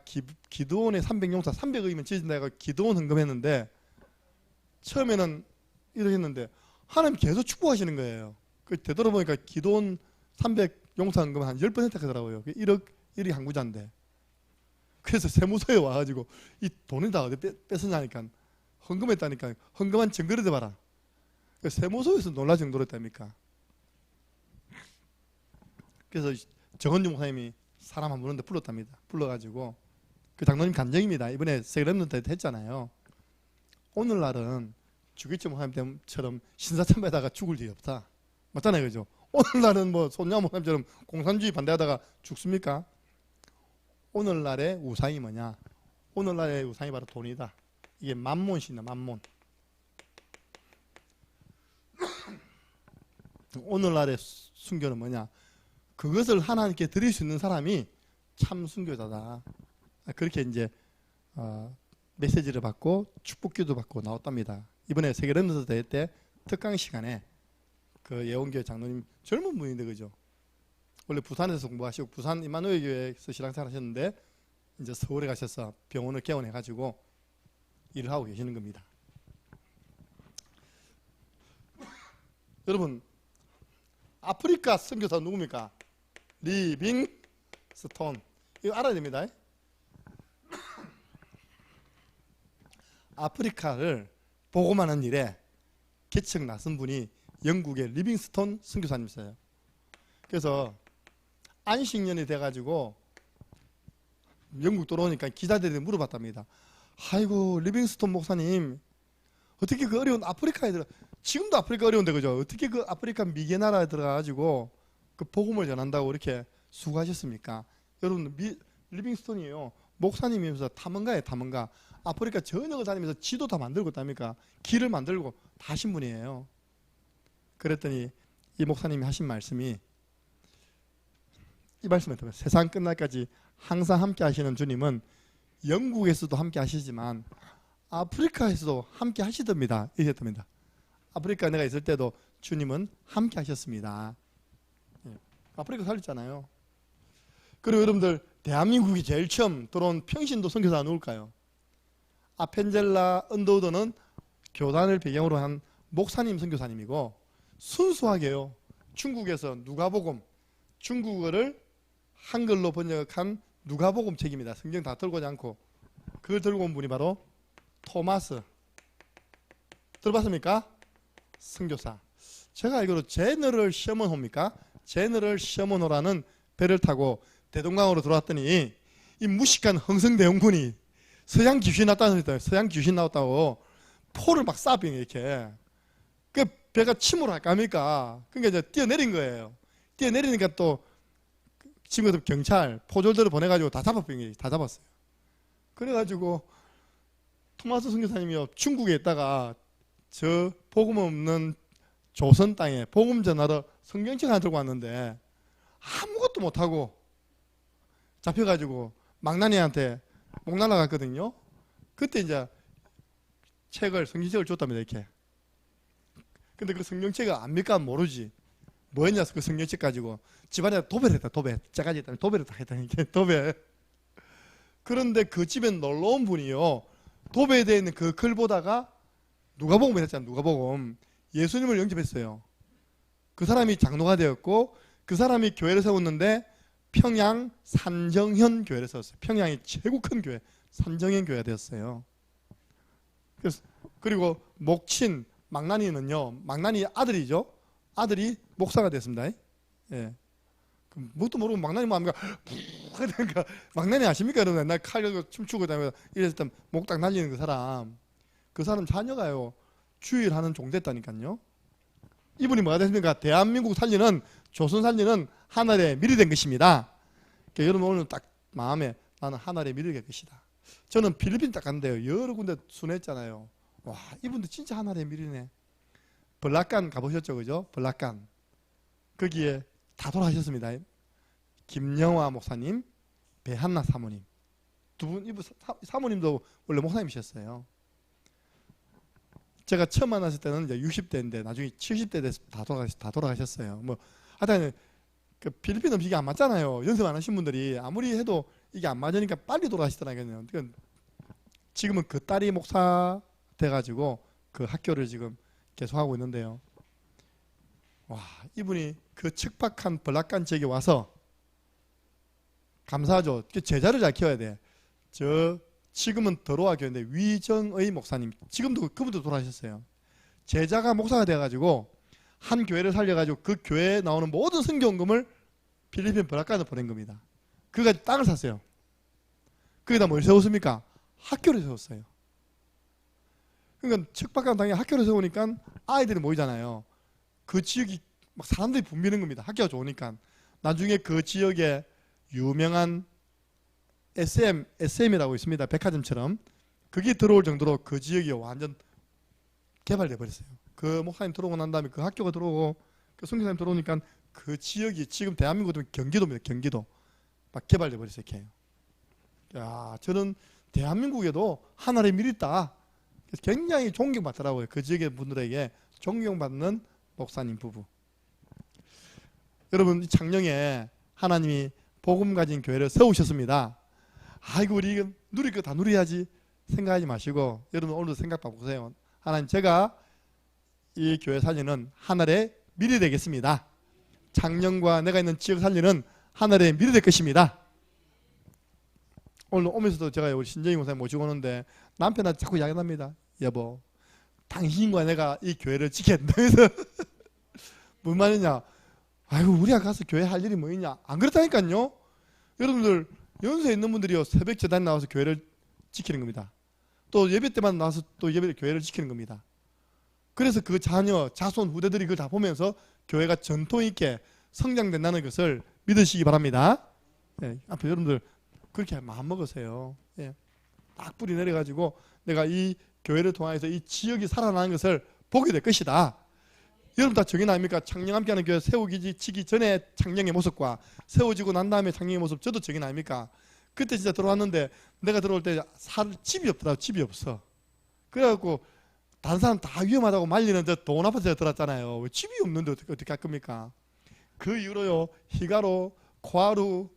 기도원의 300용사 300억이면 지어진다 해서 기도원 헌금했는데 처음에는 이렇게 했는데 하나님 계속 축복하시는 거예요. 그 되돌아보니까 기도원 300용사 헌금을 한 10번 혜택하더라고요. 1이 한 구자인데. 그래서 세무서에 와가지고 이 돈을 다 어디 뺏었냐니까 헌금했다니까 헌금한 증거를 대봐라. 세무서에서 놀랄 정도로 했답니까? 그래서 정원주 목사님이 사람 한 분한테 불렀답니다. 불러가지고 그 장로님 간증입니다. 이번에 세계 랩런트 했잖아요. 오늘날은 주기철 목사님처럼 신사참배하다가 죽을 일이 없다. 맞잖아요, 그죠? 오늘날은 뭐 손양 목사님처럼 공산주의 반대하다가 죽습니까? 오늘날의 우상이 뭐냐? 오늘날의 우상이 바로 돈이다. 이게 만몬신이다, 만몬. 오늘날의 순교는 뭐냐? 그것을 하나님께 드릴 수 있는 사람이 참 순교자다. 그렇게 이제 메시지를 받고 축복기도 받고 나왔답니다. 이번에 세계 랩런트 대회 때 특강 시간에 그 예원교회 장로님 젊은 분인데 그죠? 원래 부산에서 공부하시고 부산 이마누엘 교회에서 신앙생활 하셨는데 이제 서울에 가셔서 병원을 개원해가지고 일을 하고 계시는 겁니다. 여러분 아프리카 선교사 누굽니까? 리빙스톤. 이거 알아야 됩니다. 아프리카를 보고만 한 일에 개척 나선 분이 영국의 리빙스톤 선교사님이세요. 그래서 안식년이 돼가지고 영국 돌아오니까 기자들이 물어봤답니다. 아이고 리빙스톤 목사님 어떻게 그 어려운 아프리카에 들어 지금도 아프리카 어려운데 그죠? 어떻게 그 아프리카 미개 나라에 들어가가지고 그 복음을 전한다고 이렇게 수고하셨습니까? 여러분 리빙스톤이에요. 목사님이면서 탐험가예요. 탐험가. 아프리카 전역을 다니면서 지도 다 만들고 있답니까? 길을 만들고 다 하신 분이에요. 그랬더니 이 목사님이 하신 말씀이 이 말씀을 들어요. 세상 끝날까지 항상 함께 하시는 주님은 영국에서도 함께 하시지만 아프리카에서도 함께 하시답니다. 이랬답니다. 아프리카 내가 있을 때도 주님은 함께 하셨습니다. 아프리카 살렸잖아요. 그리고 여러분들 대한민국이 제일 처음 들어온 평신도 선교사가 누굴까요? 아펜젤라 언더우드는 교단을 배경으로 한 목사님 선교사님이고 순수하게요. 중국에서 누가복음, 중국어를 한글로 번역한 누가복음 책입니다. 성경 다 들고 오지 않고 그걸 들고 온 분이 바로 토마스. 들어봤습니까? 선교사. 제가 알기로 제너럴 셔먼호입니까? 제너럴 셔먼호라는 배를 타고 대동강으로 들어왔더니 이 무식한 흥성대원군이 서양 귀신 나왔다는 소리, 서양 귀신 나왔다고 포를 막 쏴병 이렇게. 그 배가 침몰 할까 합니까? 그러니까 이제 뛰어내린 거예요. 뛰어내리니까 또 친구들 경찰 포졸들을 보내가지고 다 잡았병이 다 잡았어요. 그래가지고 토마스 선교사님이요 중국에 있다가 저 복음 없는 조선 땅에 복음 전하러 성경책 하나 들고 왔는데 아무것도 못하고 잡혀가지고 망나니한테 목 날라갔거든요. 그때 이제 성경책을 줬답니다. 이렇게. 근데 그 성경책을 압니까? 모르지. 뭐였냐 그 성경책 가지고 집안에 도배를 했다. 도배. 짜가지 했다. 도배를 다 했다. 이렇게 도배. 그런데 그 집에 놀러 온 분이요. 도배되어 있는 그 글 보다가 누가복음을 했잖아요. 누가복음. 예수님을 영접했어요. 그 사람이 장로가 되었고 그 사람이 교회를 세웠는데 평양 산정현 교회를 세웠어요. 평양이 최고 큰 교회 산정현 교회가 되었어요. 그리고 목친 망나니는요. 망나니 아들이죠. 아들이 목사가 됐습니다. 예. 뭣도 모르고 망나니 뭐 합니까? 그러니까 망나니 아십니까? 여러분 옛날 칼 들고 춤추고 다니면서 이랬을 때 목 딱 날리는 그 사람 자녀가요. 주일하는 종 됐다니까요. 이분이 뭐가 됐습니까? 대한민국 살리는 조선 살리는 하늘의 미리 된 것입니다. 그러니까 여러분 오늘 딱 마음에 나는 하늘의 미리 될 것이다. 저는 필리핀 딱 갔는데요. 여러 군데 순회했잖아요. 와 이분들 진짜 하늘의 미리네. 블락간 가보셨죠, 그죠? 블락간 거기에 다 돌아가셨습니다. 김영화 목사님, 배한나 사모님 두 분. 이분 사모님도 원래 목사님이셨어요. 제가 처음 만났을 때는 이제 60대인데 나중에 70대 돼서 다 돌아가셨어요. 뭐 하여튼 그 필리핀 음식이 안 맞잖아요. 연습 안 하신 분들이 아무리 해도 이게 안 맞으니까 빨리 돌아가시더라고요. 지금은 그 딸이 목사 돼가지고 그 학교를 지금 계속하고 있는데요. 와 이분이 그 척박한 블락간 지역에 와서 감사하죠. 제자를 잘 키워야 돼. 지금은 더로아 교회인데 위정의 목사님 지금도 그분도 돌아가셨어요. 제자가 목사가 돼가지고 한 교회를 살려가지고 그 교회에 나오는 모든 선교원금을 필리핀 블락간에 보낸 겁니다. 그가 땅을 샀어요. 거기다 뭘 세웠습니까? 학교를 세웠어요. 그러니까 척박한 땅에 학교를 세우니까 아이들이 모이잖아요. 그 지역이 막 사람들이 붐비는 겁니다. 학교가 좋으니까. 나중에 그 지역에 유명한 SM이라고 있습니다. 백화점처럼. 그게 들어올 정도로 그 지역이 완전 개발돼 버렸어요. 그 목사님 들어오고 난 다음에 그 학교가 들어오고 그 선교사님 들어오니까 그 지역이 지금 대한민국은 경기도입니다. 경기도 막 개발돼 버렸어요. 이렇게. 야, 저는 대한민국에도 하나의 밀이 있다. 굉장히 존경받더라고요. 그 지역의 분들에게 존경받는 목사님 부부. 여러분 이 창녕에 하나님이 복음 가진 교회를 세우셨습니다. 아이고 우리 누릴 거 다 누려야지 생각하지 마시고 여러분 오늘도 생각 바꾸세요. 하나님 제가 이 교회 살리는 하늘의 미래 되겠습니다. 창녕과 내가 있는 지역 살리는 하늘의 미래 될 것입니다. 오늘 오면서도 제가 우리 신정희 목사님 모시고 오는데 남편한테 자꾸 이야기합니다. 여보 당신과 내가 이 교회를 지켜야 된다. 그래서 뭔 말이냐. 아이고 우리가 가서 교회 할 일이 뭐 있냐. 안 그렇다니까요. 여러분들 연수에 있는 분들이요 새벽 재단 나와서 교회를 지키는 겁니다. 또 예배 때만 나와서 또 교회를 지키는 겁니다. 그래서 그 자녀, 자손, 후대들이 그걸 다 보면서 교회가 전통 있게 성장된다는 것을 믿으시기 바랍니다. 예, 앞에 여러분들 그렇게 마음 먹으세요. 예, 딱 뿌리 내려가지고 내가 이 교회를 통해서 이 지역이 살아나는 것을 보게 될 것이다. 여러분 다 정의 아닙니까? 창녕 함께하는 교회 세우기지 전에 창녕의 모습과 세워지고 난 다음에 창녕의 모습, 저도 정의 아닙니까? 그때 진짜 들어왔는데 내가 들어올 때 살 집이 없더라고. 집이 없어. 그래갖고 다른 사람 다 위험하다고 말리는데 돈 아파트에 들어왔잖아요. 집이 없는데 어떻게 할 겁니까? 그 이후로요, 히가로, 코하루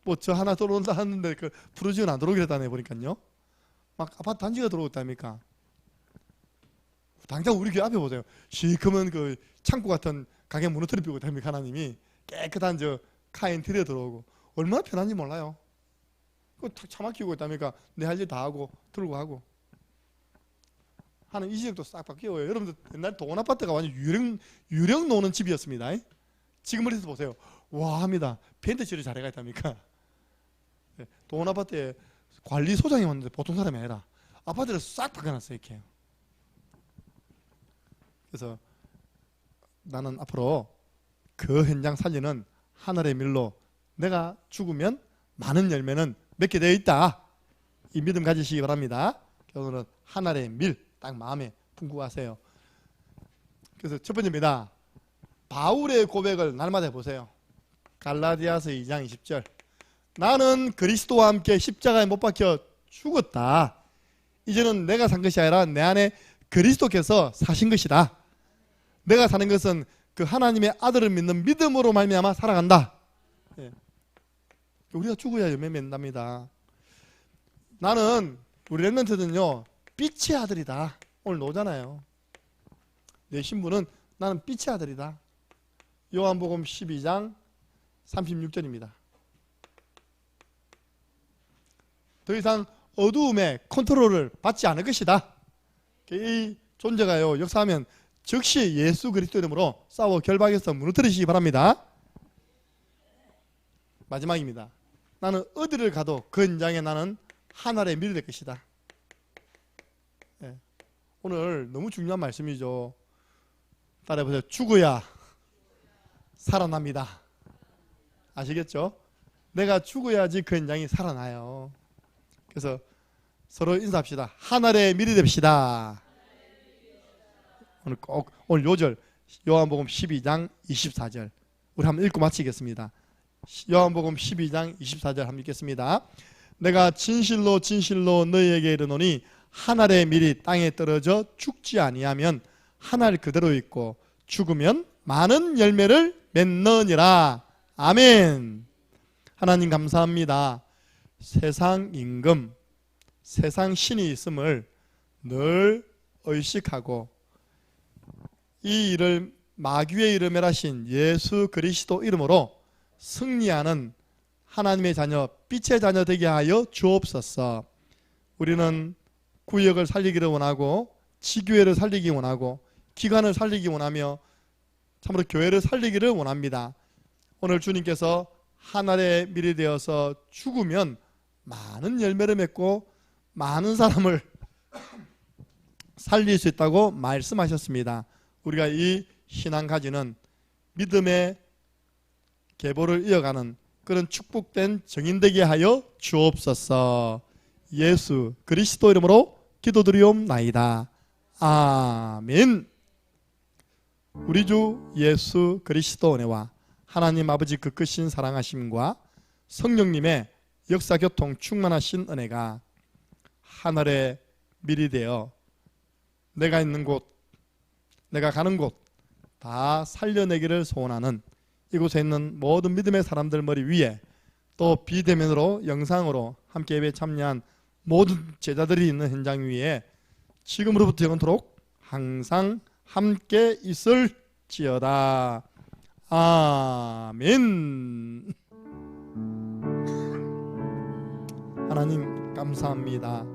뭐 저 하나 들어온다 하는데 그 푸르지오는 안 들어오게 했다네 보니까요. 막 아파트 단지가 들어오겠답니까? 당장 우리 교회 앞에 보세요. 시커먼 그 창고 같은 가게 무너뜨리고 있답니까? 하나님이 깨끗한 저 카인 틀에 들어오고 얼마나 편한지 몰라요. 그거 탁 차 막히고 있답니까? 내 할 일 다 하고 들고 하고 하는 이 지역도 싹 바뀌어요. 여러분들 옛날 돈 아파트가 완전 유령 노는 집이었습니다. 지금 머리에서 보세요. 와 합니다. 펜트 처리 잘해가 있답니까? 돈 아파트에 관리소장이 왔는데 보통 사람이 아니라 아파트를 싹 바꿔놨어요. 이렇게. 그래서 나는 앞으로 그 현장 살리는 하늘의 밀로 내가 죽으면 많은 열매는 맺게 되어 있다. 이 믿음 가지시기 바랍니다. 오늘은 하늘의 밀 딱 마음에 품고 가세요. 그래서 첫 번째입니다. 바울의 고백을 날마다 해보세요. 갈라디아서 2장 20절. 나는 그리스도와 함께 십자가에 못 박혀 죽었다. 이제는 내가 산 것이 아니라 내 안에 그리스도께서 사신 것이다. 내가 사는 것은 그 하나님의 아들을 믿는 믿음으로 말미암아 살아간다. 예. 우리가 죽어야 열매 맺는답니다. 나는 우리 렘넌트는요 빛의 아들이다. 오늘 노잖아요. 내 신부는 나는 빛의 아들이다. 요한복음 12장 36절입니다. 더 이상 어두움의 컨트롤을 받지 않을 것이다. 이 존재가요 역사하면 즉시 예수 그리스도 이름으로 싸워 결박해서 무너뜨리시기 바랍니다. 마지막입니다. 나는 어디를 가도 그 현장에 나는 하늘의 밀이 될 것이다. 네. 오늘 너무 중요한 말씀이죠. 따라해보세요. 죽어야 살아납니다. 아시겠죠? 내가 죽어야지 그 현장이 살아나요. 그래서 서로 인사합시다. 하늘의 밀이 됩시다. 오늘 꼭 오늘 요절 요한복음 12장 24절 우리 한번 읽고 마치겠습니다. 요한복음 12장 24절 한번 읽겠습니다. 내가 진실로 진실로 너희에게 이르노니 하늘의 밀이 땅에 떨어져 죽지 아니하면 하늘 그대로 있고 죽으면 많은 열매를 맺느니라. 아멘. 하나님 감사합니다. 세상 임금, 세상 신이 있음을 늘 의식하고 이 일을 마귀의 이름을 하신 예수 그리스도 이름으로 승리하는 하나님의 자녀, 빛의 자녀 되게 하여 주옵소서. 우리는 구역을 살리기를 원하고 지교회를 살리기 원하고 기관을 살리기 원하며 참으로 교회를 살리기를 원합니다. 오늘 주님께서 하늘의 밀이 되어서 죽으면 많은 열매를 맺고 많은 사람을 살릴 수 있다고 말씀하셨습니다. 우리가 이 신앙 가지는 믿음의 계보를 이어가는 그런 축복된 정인되게 하여 주옵소서. 예수 그리스도 이름으로 기도드리옵나이다. 아멘. 우리 주 예수 그리스도 은혜와 하나님 아버지 그 크신 사랑하심과 성령님의 역사교통 충만하신 은혜가 하늘의 밀이 되어 내가 있는 곳, 내가 가는 곳 다 살려내기를 소원하는 이곳에 있는 모든 믿음의 사람들 머리 위에 또 비대면으로 영상으로 함께 예배에 참여한 모든 제자들이 있는 현장 위에 지금으로부터 영원토록 항상 함께 있을지어다. 아멘. 하나님 감사합니다.